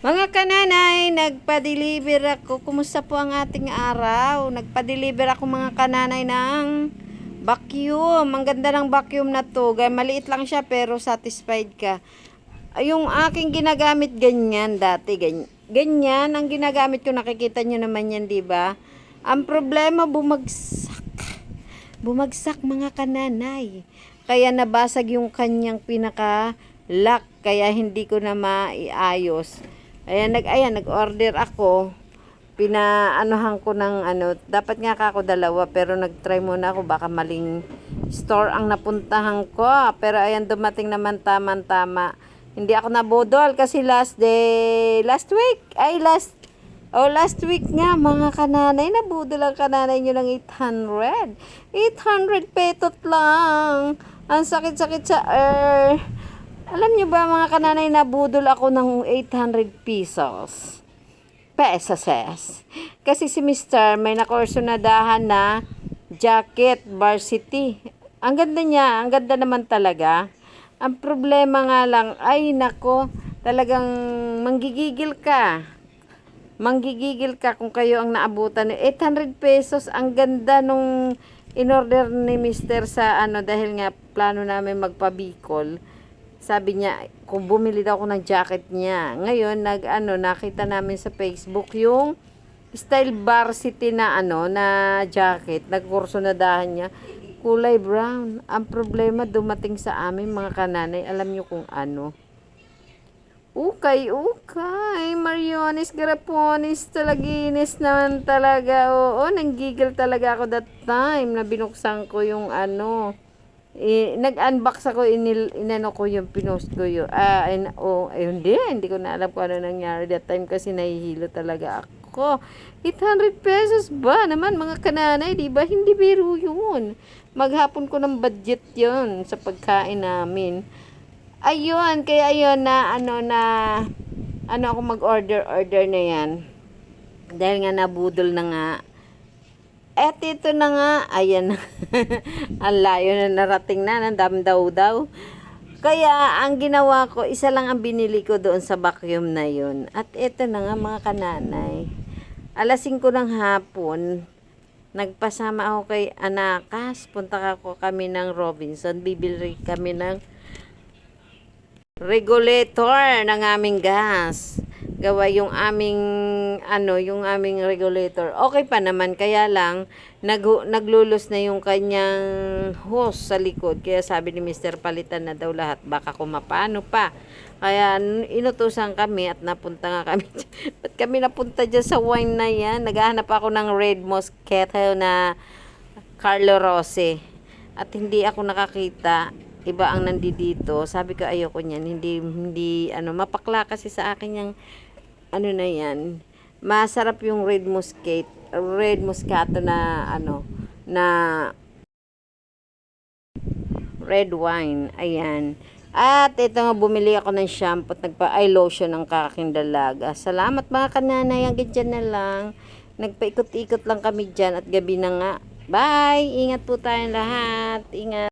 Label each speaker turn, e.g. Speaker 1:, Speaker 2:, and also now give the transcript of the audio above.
Speaker 1: Mga kananay, nagpa-deliver ako. Kumusta po ang ating araw? Nagpa-deliver ako mga kananay ng vacuum. Ang ganda ng vacuum na to. Maliit lang siya pero satisfied ka. Yung aking ginagamit ganyan dati. Ganyan ang ginagamit ko. Nakikita nyo naman yan, di ba? Ang problema, bumagsak. Bumagsak mga kananay. Kaya nabasag yung kanyang pinaka-lock. Kaya hindi ko na maiayos. Ayan, nag-order ako. Pinaanuhan ko ng dapat nga ako dalawa pero nag-try muna ako baka maling store ang napuntahan ko. Pero ayan, dumating naman tama-tama. Hindi ako nabudol kasi last week nga mga kananay, nabudol ang kananay nyo ng 800 petot lang. Ang sakit-sakit sa alam nyo ba mga kananay, nabudol ako ng 800 pesos. Kasi si Mr. may nakursunadahan na jacket varsity. Ang ganda niya, ang ganda naman talaga. Ang problema nga lang, ay nako, talagang manggigigil ka. Manggigigil ka kung kayo ang naabutan ng 800 pesos. Ang ganda nung in-order ni Mr. sa dahil nga plano namin magpabikol. Sabi niya, kung bumili daw ako ng jacket niya. Ngayon, nakita namin sa Facebook yung style varsity na na jacket. Nagkurso na dahan niya. Kulay brown. Ang problema dumating sa amin mga kananay. Alam niyo kung ano. Ukay. Mariones, Garapones, talaginis naman talaga. Oo, nanggigil talaga ako that time na binuksan ko yung nag-unbox ako, inano ko yung pinost ko yun. Hindi ko na alam kung ano nangyari that time kasi nahihilo talaga ako. 800 pesos ba naman mga kananay, di ba? Hindi biro yun. Maghapon ko ng budget yun sa pagkain namin. Ayun, kaya ayun ako mag-order na yan. Dahil nga nabudol na nga. At ito na nga, ayan, ang layo na narating na, ang dami daw. Kaya, ang ginawa ko, isa lang ang binili ko doon sa vacuum na yun. At ito na nga mga kananay. Alas 5 ng hapon, nagpasama ako kay Anakas. Punta kami ng Robinson. Bibili kami ng regulator ng aming gas. Gawa yung aming regulator. Okay pa naman, kaya lang naglulos na yung kanyang hose sa likod. Kaya sabi ni Mr. palitan na daw lahat, baka kumapano pa. Kaya inutusan kami at napunta nga kami. Ba't kami napunta dyan sa wine na yan? Naghahanap ako ng Red Moscato na Carlo Rossi. At hindi ako nakakita. Iba ang nandito. Sabi ko ayoko niyan. Hindi mapakla kasi sa akin yung na yan. Masarap yung Red Moscato na na red wine. Ayan. At ito nga, bumili ako ng shampoo at eye lotion ng kaking dalaga. Salamat mga kananay. Hanggang dyan na lang. Nagpaikot-ikot lang kami dyan at gabi na nga. Bye! Ingat po tayong lahat. Ingat.